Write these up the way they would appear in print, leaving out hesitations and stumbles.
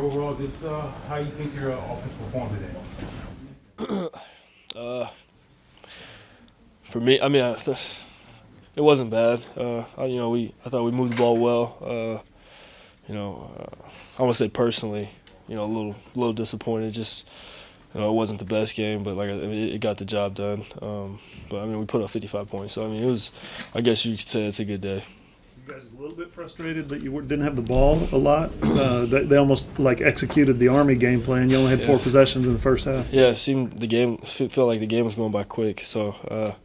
overall, just how you think your offense performed today? For me, I mean, it wasn't bad. I thought we moved the ball well. I want to say personally, a little disappointed. Just it wasn't the best game, but it got the job done. But I mean, we put up 55 points, so I mean, it was. I guess you could say it's a good day. You guys a little bit frustrated that you didn't have the ball a lot? They almost executed the Army game plan. You only had 4 possessions in the first half. Yeah, it seemed felt like the game was going by quick. So,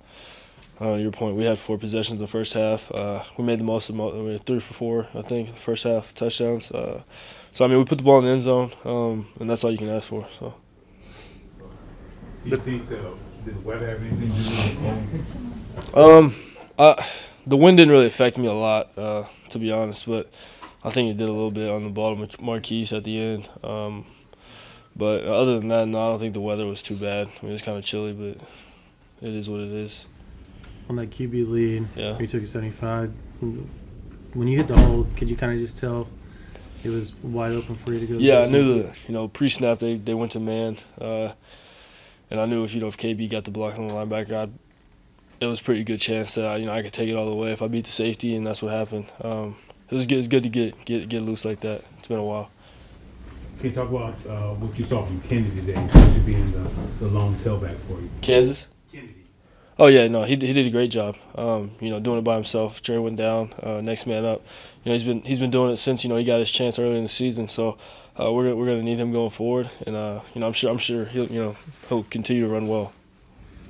your point, we had 4 possessions in the first half. We made the most of them. We had 3 for 4, I think, the first half touchdowns. So I mean, we put the ball in the end zone, and that's all you can ask for. So. Do you think did the weather have anything to do with the game? The wind didn't really affect me a lot, to be honest, but I think it did a little bit on the ball of Marquise at the end. But other than that, no, I don't think the weather was too bad. I mean, it was kind of chilly, but it is what it is. On that QB lead, yeah. You took a 75. When you hit the hole, could you kind of just tell it was wide open for you to go? Yeah, I knew pre-snap they went to man, and I knew if KB got the block on the linebacker, it was a pretty good chance that I could take it all the way if I beat the safety, and that's what happened. It was good to get loose like that. It's been a while. Can you talk about what you saw from Kennedy today, especially being the long tailback for you? Kansas? Kennedy. Oh yeah, no, he did a great job. Doing it by himself. Jerry went down, next man up. He's been doing it since he got his chance early in the season. So we're gonna need him going forward, and I'm sure he'll continue to run well.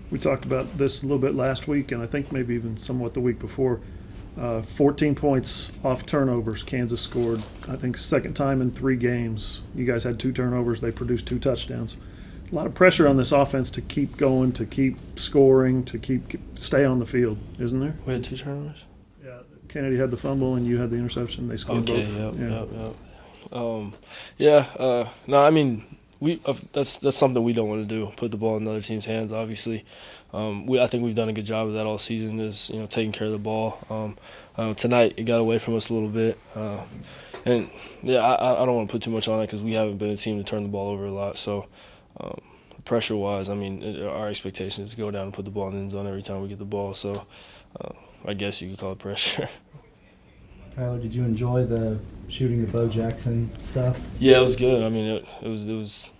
We talked about this a little bit last week, and I think maybe even somewhat the week before. 14 points off turnovers Kansas scored, I think, second time in 3 games. You guys had 2 turnovers. They produced 2 touchdowns. A lot of pressure on this offense to keep going, to keep scoring, to stay on the field, isn't there? We had 2 turnovers? Yeah. Kennedy had the fumble, and you had the interception. They scored both. Yep. No, I mean, that's something we don't want to do. Put the ball in other team's hands. Obviously, I think we've done a good job of that all season. Is taking care of the ball. Tonight it got away from us a little bit, and yeah, I don't want to put too much on it because we haven't been a team to turn the ball over a lot. So, pressure wise, I mean, our expectation is to go down and put the ball in the end zone every time we get the ball. So, I guess you could call it pressure. Tyler, did you enjoy the shooting the Bo Jackson stuff? Yeah, it was good. I mean, it was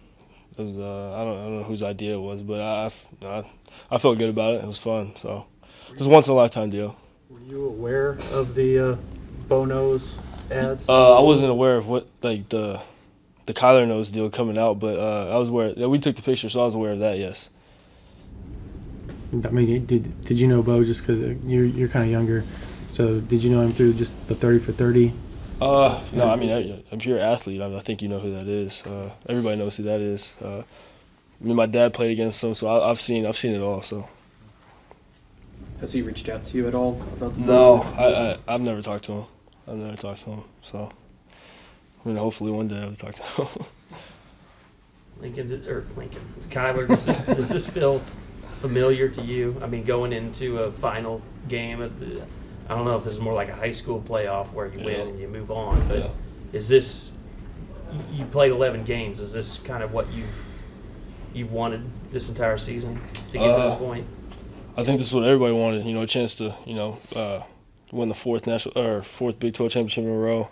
I don't know whose idea it was, but I felt good about it. It was fun. So it was a once in a lifetime deal. Were you aware of the Bo Nose ads? I wasn't aware of what the Kyler Nose deal coming out, but I was aware. Yeah, we took the picture, so I was aware of that. Yes. I mean, did you know Bo just because you're kind of younger? So did you know him through just the 30 for 30? No, I mean, if you're an athlete, I think you know who that is. Everybody knows who that is. I mean, my dad played against him, so I've seen it all. So. Has he reached out to you at all about the? No, I've never talked to him. So, I mean, hopefully one day I'll talk to him. Lincoln, Kyler, does this feel familiar to you? I mean, going into a final game I don't know if this is more like a high school playoff where you win and you move on, but is this – you played 11 games. Is this kind of what you've wanted this entire season to get to this point? I think this is what everybody wanted, a chance to, win the fourth Big 12 championship in a row.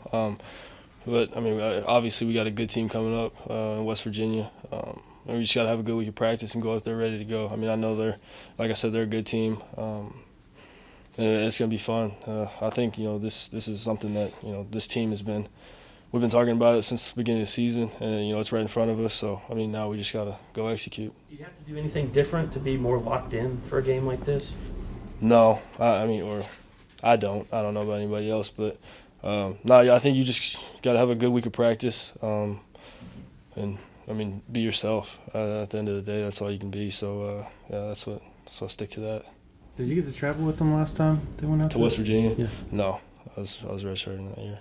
But, I mean, obviously we got a good team coming up in West Virginia. And we just got to have a good week of practice and go out there ready to go. I mean, I know like I said, they're a good team. And it's going to be fun. I think, this is something that, this team we've been talking about it since the beginning of the season, and, it's right in front of us. So, I mean, now we just got to go execute. Do you have to do anything different to be more locked in for a game like this? No. I don't know about anybody else, but, I think you just got to have a good week of practice and, I mean, be yourself. At the end of the day, that's all you can be. So, so I'll stick to that. Did you get to travel with them last time they went out to West Virginia? Yeah. No, I was redshirting that year.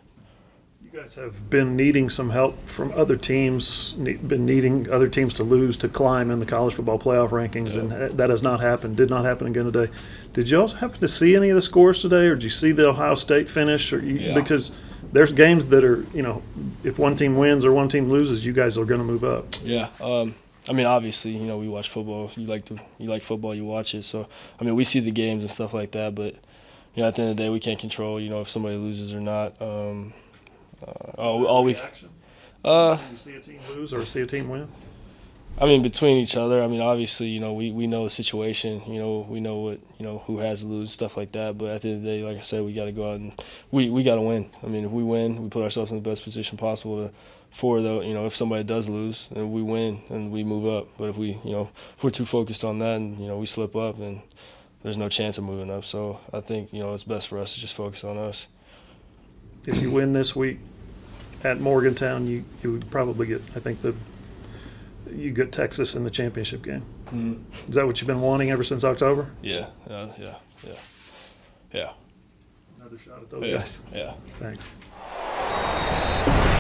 You guys have been needing some help from other teams, been needing other teams to lose to climb in the college football playoff rankings, and that has not happened. Did not happen again today. Did you also happen to see any of the scores today, or did you see the Ohio State finish? Because there's games that are, you know, if one team wins or one team loses, you guys are going to move up. Yeah. I mean, obviously, you know, we watch football. You like football, you watch it. So, I mean, we see the games and stuff like that. But, you know, at the end of the day, we can't control, you know, if somebody loses or not. All we. You see a team lose or see a team win? I mean, between each other. I mean, obviously, you know, we know the situation. You know, we know what, you know, who has to lose, stuff like that. But at the end of the day, like I said, we got to go out and we got to win. I mean, if we win, we put ourselves in the best position possible you know, if somebody does lose and we win and we move up. But if we, you know, if we're too focused on that and, you know, we slip up, then there's no chance of moving up. So I think, you know, it's best for us to just focus on us. If you win this week at Morgantown, you would probably get, I think, you get Texas in the championship game. Mm-hmm. Is that what you've been wanting ever since October? Yeah. Another shot at those Yeah. guys. Yeah. Thanks.